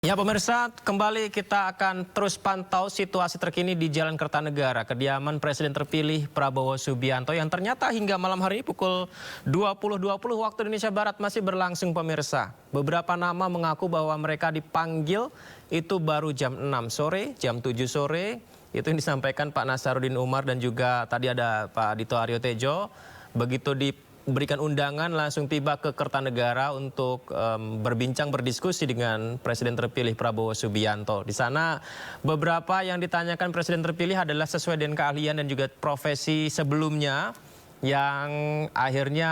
Ya pemirsa, kembali kita akan terus pantau situasi terkini di Jalan Kertanegara, kediaman Presiden terpilih Prabowo Subianto yang ternyata hingga malam hari ini pukul 20.20 waktu Indonesia Barat masih berlangsung pemirsa. Beberapa nama mengaku bahwa mereka dipanggil itu baru jam 6 sore, jam 7 sore. Itu yang disampaikan Pak Nasaruddin Umar dan juga tadi ada Pak Dito Aryo Tejo. Begitu diberikan undangan langsung tiba ke Kertanegara untuk berbincang berdiskusi dengan Presiden terpilih Prabowo Subianto. Di sana beberapa yang ditanyakan Presiden terpilih adalah sesuai dengan keahlian dan juga profesi sebelumnya yang akhirnya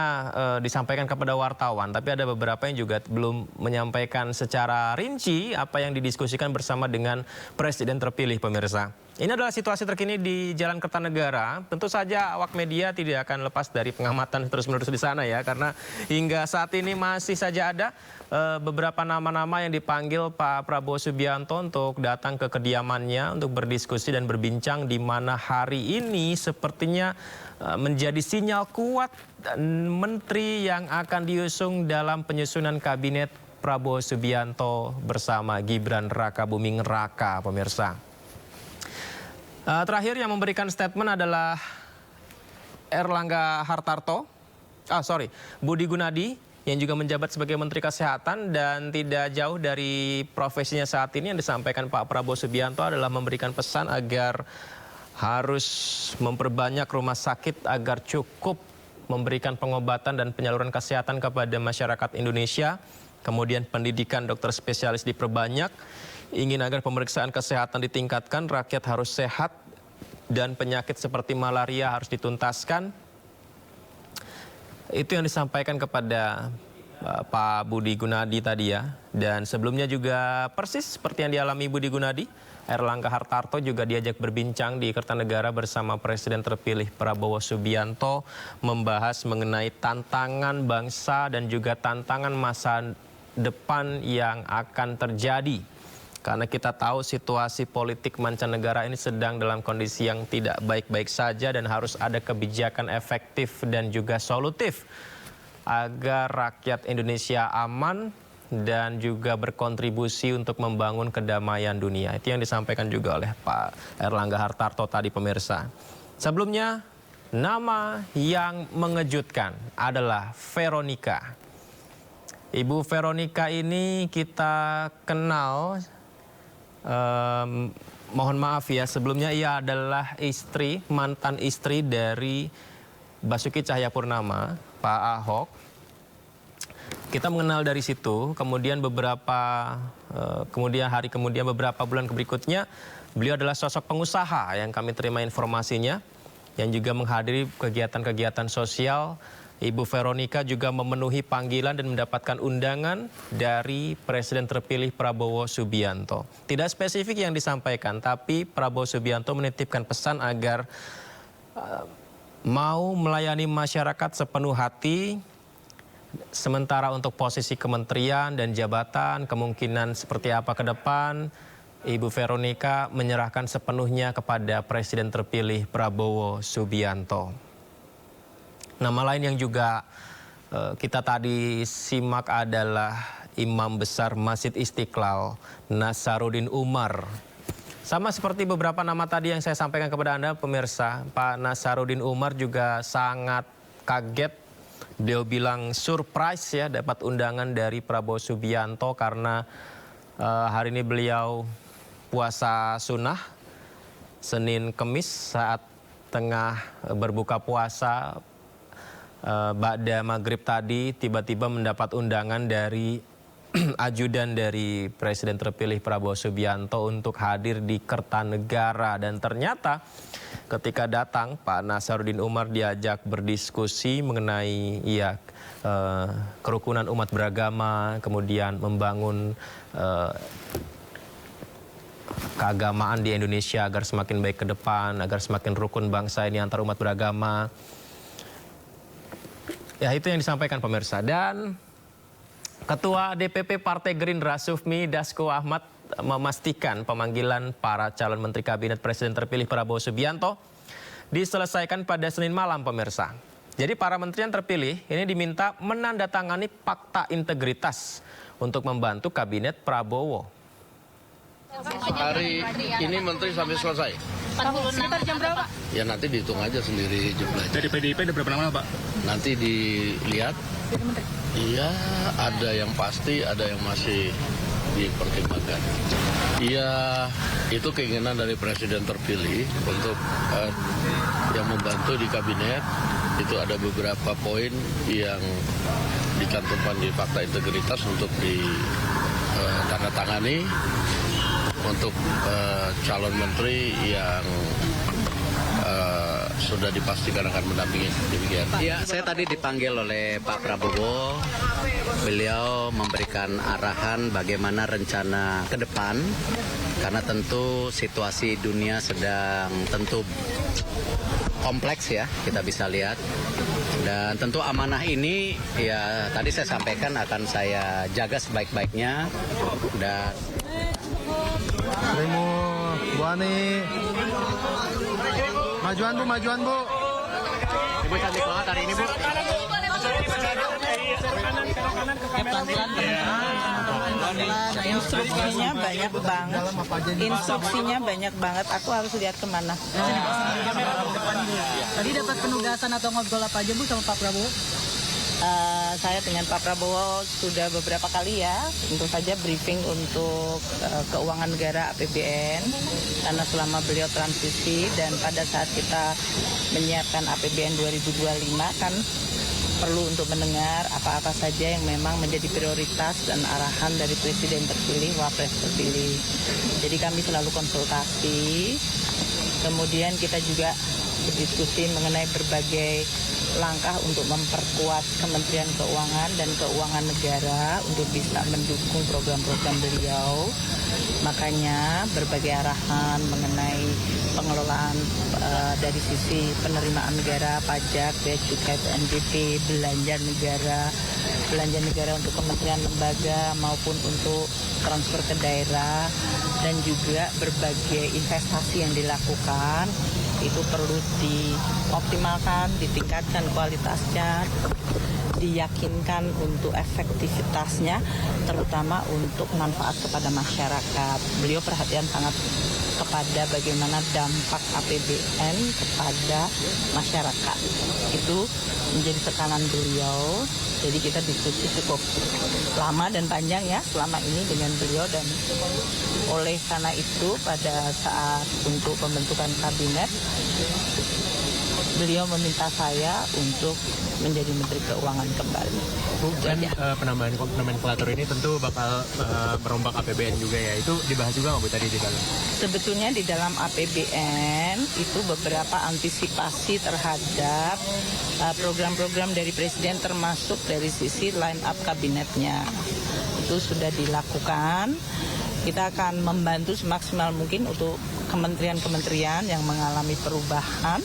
disampaikan kepada wartawan. Tapi ada beberapa yang juga belum menyampaikan secara rinci apa yang didiskusikan bersama dengan Presiden terpilih pemirsa. Ini adalah situasi terkini di Jalan Kertanegara. Tentu saja awak media tidak akan lepas dari pengamatan terus-menerus di sana ya. Karena hingga saat ini masih saja ada beberapa nama-nama yang dipanggil Pak Prabowo Subianto untuk datang ke kediamannya untuk berdiskusi dan berbincang, di mana hari ini sepertinya menjadi sinyal kuat menteri yang akan diusung dalam penyusunan kabinet Prabowo Subianto bersama Gibran Rakabuming Raka pemirsa. Terakhir yang memberikan statement adalah Budi Gunadi yang juga menjabat sebagai Menteri Kesehatan, dan tidak jauh dari profesinya saat ini yang disampaikan Pak Prabowo Subianto adalah memberikan pesan agar harus memperbanyak rumah sakit agar cukup memberikan pengobatan dan penyaluran kesehatan kepada masyarakat Indonesia. Kemudian pendidikan dokter spesialis diperbanyak. Ingin agar pemeriksaan kesehatan ditingkatkan, rakyat harus sehat, dan penyakit seperti malaria harus dituntaskan. Itu yang disampaikan kepada Pak Budi Gunadi tadi ya. Dan sebelumnya juga persis seperti yang dialami Budi Gunadi, Erlangga Hartarto juga diajak berbincang di Kertanegara bersama Presiden terpilih Prabowo Subianto, membahas mengenai tantangan bangsa dan juga tantangan masa depan yang akan terjadi. Karena kita tahu situasi politik mancanegara ini sedang dalam kondisi yang tidak baik-baik saja, dan harus ada kebijakan efektif dan juga solutif agar rakyat Indonesia aman dan juga berkontribusi untuk membangun kedamaian dunia. Itu yang disampaikan juga oleh Pak Erlangga Hartarto tadi pemirsa. Sebelumnya, nama yang mengejutkan adalah Veronica. Ibu Veronica ini kita kenal, mohon maaf ya, sebelumnya ia adalah mantan istri dari Basuki Cahayapurnama, Pak Ahok. Kita mengenal dari situ, kemudian beberapa bulan berikutnya beliau adalah sosok pengusaha yang kami terima informasinya, yang juga menghadiri kegiatan-kegiatan sosial. Ibu Veronica juga memenuhi panggilan dan mendapatkan undangan dari Presiden terpilih Prabowo Subianto. Tidak spesifik yang disampaikan, tapi Prabowo Subianto menitipkan pesan agar mau melayani masyarakat sepenuh hati. Sementara untuk posisi kementerian dan jabatan, kemungkinan seperti apa ke depan, Ibu Veronica menyerahkan sepenuhnya kepada Presiden terpilih Prabowo Subianto. Nama lain yang juga kita tadi simak adalah Imam Besar Masjid Istiqlal, Nasaruddin Umar. Sama seperti beberapa nama tadi yang saya sampaikan kepada Anda pemirsa, Pak Nasaruddin Umar juga sangat kaget. Beliau bilang surprise ya dapat undangan dari Prabowo Subianto karena hari ini beliau puasa sunnah Senin Kemis, saat tengah berbuka puasa ba'da maghrib tadi tiba-tiba mendapat undangan dari ajudan dari Presiden terpilih Prabowo Subianto untuk hadir di Kertanegara. Dan ternyata ketika datang Pak Nasaruddin Umar diajak berdiskusi mengenai kerukunan umat beragama, kemudian membangun keagamaan di Indonesia agar semakin baik ke depan, agar semakin rukun bangsa ini antar umat beragama. Ya, itu yang disampaikan pemirsa. Dan Ketua DPP Partai Gerindra Sufmi Dasko Ahmad memastikan pemanggilan para calon Menteri Kabinet Presiden terpilih Prabowo Subianto diselesaikan pada Senin malam pemirsa. Jadi para menteri yang terpilih ini diminta menandatangani fakta integritas untuk membantu Kabinet Prabowo. Hari ini Menteri sampai selesai. 46 sekitar jam berapa? Ya nanti dihitung aja sendiri jumlahnya. Dari PDIP ada berapa nama, Pak? Nanti dilihat. Iya, ada yang pasti, ada yang masih dipertimbangkan. Iya, itu keinginan dari Presiden terpilih untuk yang membantu di kabinet. Itu ada beberapa poin yang dicantumkan di fakta integritas untuk ditandatangani untuk calon menteri yang sudah dipastikan akan mendampingi. Demikian. Ya, saya tadi dipanggil oleh Pak Prabowo. Beliau memberikan arahan bagaimana rencana ke depan, karena tentu situasi dunia sedang tentu kompleks ya, kita bisa lihat. Dan tentu amanah ini ya tadi saya sampaikan akan saya jaga sebaik-baiknya. Dan Bu Ani, majuan Bu. Ibu cantik banget hari ini, Bu. Instruksinya banyak banget. Aku harus lihat kemana. Tadi dapat penugasan atau ngobrol apa aja Bu sama Pak Prabowo? Saya dengan Pak Prabowo sudah beberapa kali ya, tentu saja briefing untuk keuangan negara APBN, karena selama beliau transisi dan pada saat kita menyiapkan APBN 2025 kan perlu untuk mendengar apa-apa saja yang memang menjadi prioritas dan arahan dari Presiden terpilih, Wapres terpilih. Jadi kami selalu konsultasi, kemudian kita juga berdiskusi mengenai berbagai langkah untuk memperkuat Kementerian Keuangan dan Keuangan Negara untuk bisa mendukung program-program beliau. Makanya berbagai arahan mengenai pengelolaan dari sisi penerimaan negara, pajak, bea cukai, PNBP, belanja negara untuk kementerian lembaga maupun untuk transfer ke daerah, dan juga berbagai investasi yang dilakukan itu perlu dioptimalkan, ditingkatkan kualitasnya, diyakinkan untuk efektivitasnya, terutama untuk manfaat kepada masyarakat. Beliau perhatian sangat kepada bagaimana dampak APBN kepada masyarakat. Itu menjadi tekanan beliau. Jadi kita diskusi cukup lama dan panjang ya selama ini dengan beliau, dan oleh karena itu pada saat untuk pembentukan kabinet beliau meminta saya untuk menjadi Menteri Keuangan kembali. Bu, dan penambahan nomenklatur ini tentu bakal merombak APBN juga ya. Itu dibahas juga nggak Bu tadi di dalam? Sebetulnya di dalam APBN itu beberapa antisipasi terhadap program-program dari Presiden, termasuk dari sisi line up kabinetnya. Itu sudah dilakukan. Kita akan membantu semaksimal mungkin untuk kementerian-kementerian yang mengalami perubahan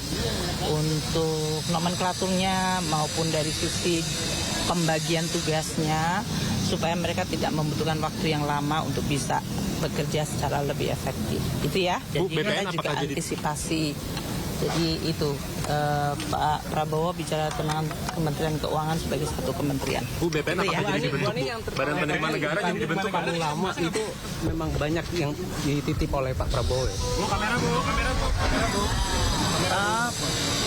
untuk nomenklaturnya maupun dari sisi pembagian tugasnya, supaya mereka tidak membutuhkan waktu yang lama untuk bisa bekerja secara lebih efektif. Itu ya. Jadi kita juga antisipasi. Jadi itu Pak Prabowo bicara tentang Kementerian Keuangan sebagai satu kementerian. Bu, BPN apakah jadi dibentuk? Badan Penerimaan Negara jadi dibentuk? Lama itu memang banyak yang dititip oleh Pak Prabowo. Ya? Bu, kamera Bu.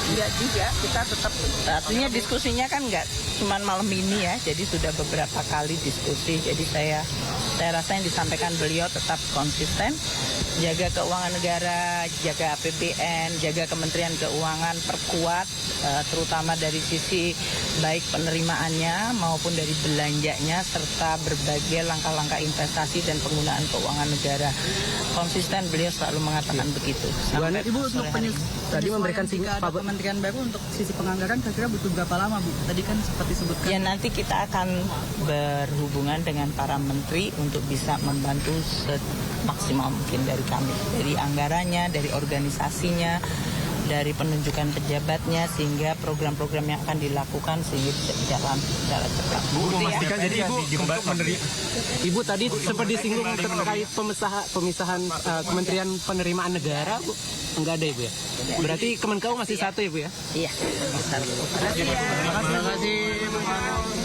Enggak juga, kita tetap, artinya diskusinya kan enggak cuma malam ini ya, jadi sudah beberapa kali diskusi. Jadi saya rasa yang disampaikan beliau tetap konsisten, jaga keuangan negara, jaga APBN, jaga Kementerian Keuangan, perkuat terutama dari sisi baik penerimaannya maupun dari belanjanya, serta berbagai langkah-langkah investasi dan penggunaan keuangan negara. Konsisten beliau selalu mengatakan begitu. Sampai Ibu untuk tadi memberikan singkat Pak Kementerian baru untuk sisi penganggaran kira-kira butuh berapa lama Bu? Tadi kan seperti disebutkan. Ya nanti kita akan berhubungan dengan para menteri untuk bisa membantu semaksimal mungkin dari kami, dari anggarannya, dari organisasinya, dari penunjukan pejabatnya, sehingga program-program yang akan dilakukan sehingga bisa berjalan secara cepat. Bu, memastikan jadi Ibu tadi sempat disinggung terkait pemisahan Kementerian Penerimaan Negara, Bu. Enggak ada Ibu ya? Berarti Kemenkeu masih satu Ibu ya? Iya. Terima kasih.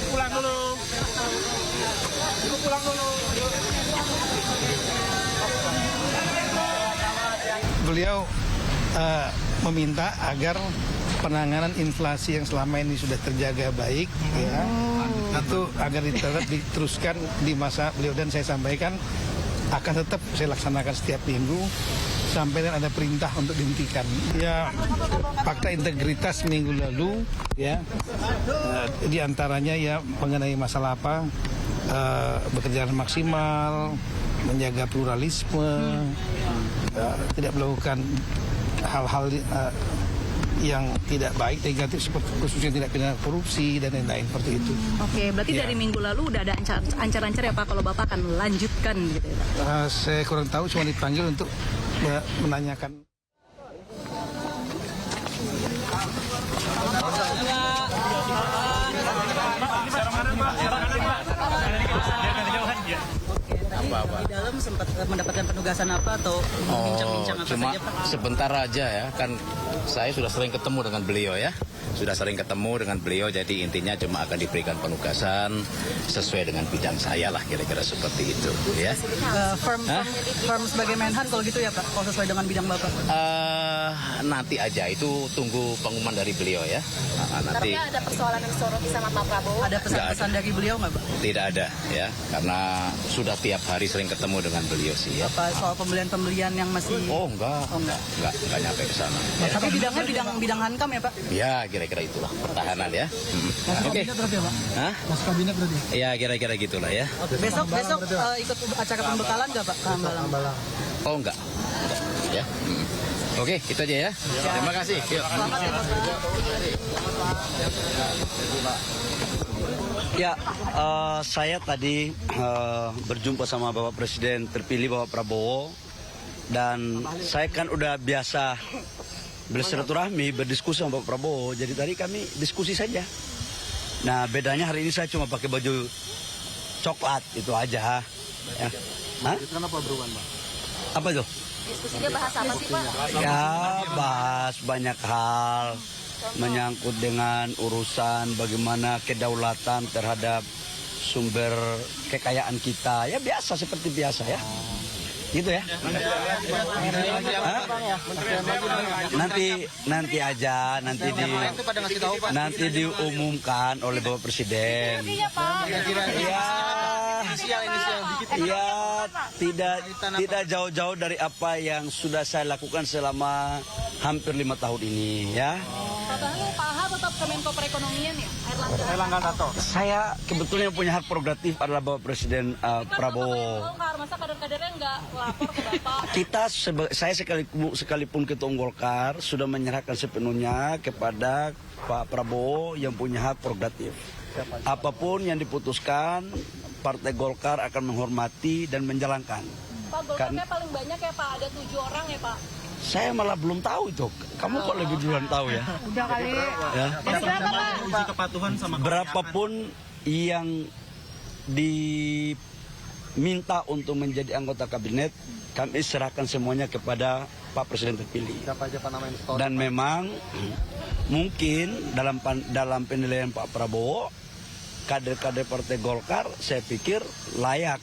Pulang dulu. Ibu pulang dulu. beliau meminta agar penanganan inflasi yang selama ini sudah terjaga baik, ya, itu agar diteruskan di masa beliau, dan saya sampaikan akan tetap saya laksanakan setiap minggu sampai ada perintah untuk dihentikan. Ya, fakta integritas minggu lalu, ya, di antaranya ya mengenai masalah apa, bekerja maksimal, menjaga pluralisme, tidak melakukan hal-hal yang tidak baik, negatif, seperti khususnya tidak pidana korupsi dan lain-lain seperti itu. Oke, berarti dari minggu lalu udah ada ancar-ancar ya Pak kalau Bapak akan melanjutkan gitu ya Pak? Saya kurang tahu, cuma dipanggil untuk menanyakan. Di dalam sempat mendapatkan penugasan apa atau bincang-bincang apa cuma saja Pak? Sebentar aja ya, kan saya sudah sering ketemu dengan beliau ya. Sudah sering ketemu dengan beliau, jadi intinya cuma akan diberikan penugasan sesuai dengan bidang saya lah, kira-kira seperti itu ya. Firm sebagai Menhan kalau gitu ya Pak, kalau sesuai dengan bidang Bapak? Nanti aja, itu tunggu pengumuman dari beliau ya. Nanti. Tapi ada persoalan yang disoroti sama Pak Prabowo? Ada pesan-pesan dari beliau nggak Pak? Tidak ada ya, karena sudah tiap hari sering ketemu dengan beliau sih ya. Apa soal pembelian yang masih? Oh enggak nyampe ke sana. Ya. Tapi bidangnya bidang Hankam ya Pak? Ya kira-kira itulah, pertahanan ya. Oke. Hah? Mas kabinet berarti? Ya kira-kira gitulah ya. Besok ikut acara pembekalan nggak Pak? Hambalang. Oh enggak ya. Oke, itu aja ya. Terima kasih. Yuk. Selamat ya Bapak. Ya, saya tadi berjumpa sama Bapak Presiden terpilih Bapak Prabowo, dan saya kan udah biasa bersilaturahmi, berdiskusi sama Bapak Prabowo, jadi tadi kami diskusi saja. Nah, bedanya hari ini saya cuma pakai baju coklat, itu aja. Ya. Hah? Kenapa berubah, Pak? Apa itu? Diskusinya bahas apa sih Pak? Ya, bahas banyak hal menyangkut dengan urusan bagaimana kedaulatan terhadap sumber kekayaan kita. Ya biasa, seperti biasa ya. Gitu ya. Nanti aja, nanti diumumkan oleh Bapak Presiden. Ya, tidak jauh-jauh dari apa yang sudah saya lakukan selama hampir 5 tahun ini ya. Pak Aha tetap Kemenko Perekonomian ya? Erlangga Hartarto. Saya kebetulan yang punya hak prerogatif adalah Bapak Presiden Prabowo. Masa kader-kadernya nggak lapor ke Bapak? Saya sekalipun Ketua Golkar sudah menyerahkan sepenuhnya kepada Pak Prabowo yang punya hak prerogatif. Apapun yang diputuskan, Partai Golkar akan menghormati dan menjalankan. Pak, Golkarnya paling banyak ya Pak, ada 7 orang ya Pak? Saya malah belum tahu itu. Kamu kok lebih duluan tahu ya? Udah kali. Ya. Berapa Pak? Uji kepatuhan sama Berapapun yang diminta untuk menjadi anggota kabinet, kami serahkan semuanya kepada Pak Presiden terpilih. Siapa aja Pak nama yang setor? Dan memang mungkin dalam penilaian Pak Prabowo, kader-kader Partai Golkar saya pikir layak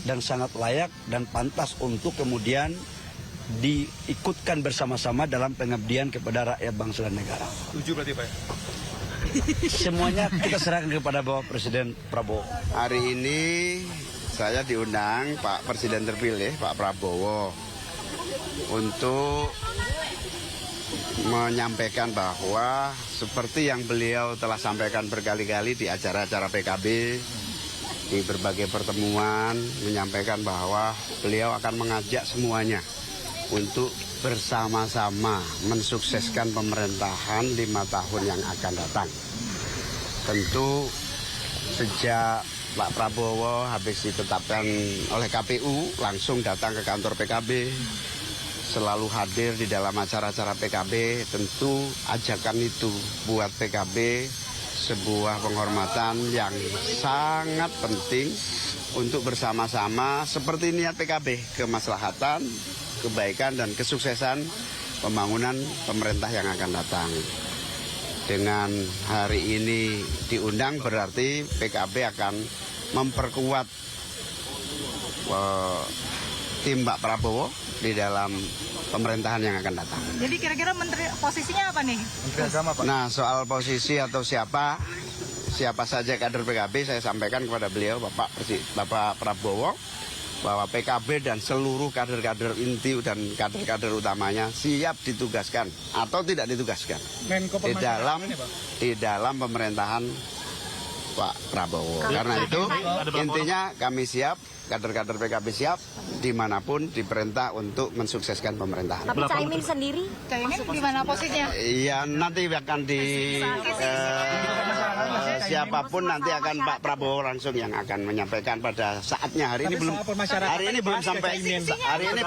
dan sangat layak dan pantas untuk kemudian diikutkan bersama-sama dalam pengabdian kepada rakyat bangsa dan negara. Tujuh berarti Pak? Semuanya kita serahkan kepada Bapak Presiden Prabowo. Hari ini saya diundang Pak Presiden terpilih Pak Prabowo untuk menyampaikan bahwa seperti yang beliau telah sampaikan berkali-kali di acara-acara PKB, di berbagai pertemuan, menyampaikan bahwa beliau akan mengajak semuanya untuk bersama-sama mensukseskan pemerintahan 5 tahun yang akan datang. Tentu sejak Pak Prabowo habis ditetapkan oleh KPU langsung datang ke kantor PKB, selalu hadir di dalam acara-acara PKB. Tentu ajakan itu buat PKB sebuah penghormatan yang sangat penting untuk bersama-sama seperti niat PKB, kemaslahatan, kebaikan dan kesuksesan pembangunan pemerintah yang akan datang. Dengan hari ini diundang berarti PKB akan memperkuat tim Pak Prabowo di dalam pemerintahan yang akan datang. Jadi kira-kira menteri posisinya apa nih? Nah, soal posisi atau siapa saja kader PKB, saya sampaikan kepada beliau Bapak Prabowo bahwa PKB dan seluruh kader-kader inti dan kader-kader utamanya siap ditugaskan atau tidak ditugaskan di dalam pemerintahan Pak Prabowo. Karena itu intinya kami siap, kader-kader PKB siap dimanapun diperintah untuk mensukseskan pemerintahan. Tapi Caimin sendiri? Caimin di mana posisinya? Iya, nanti akan siapapun nanti akan Pak Prabowo langsung yang akan menyampaikan pada saatnya. Hari ini belum sampai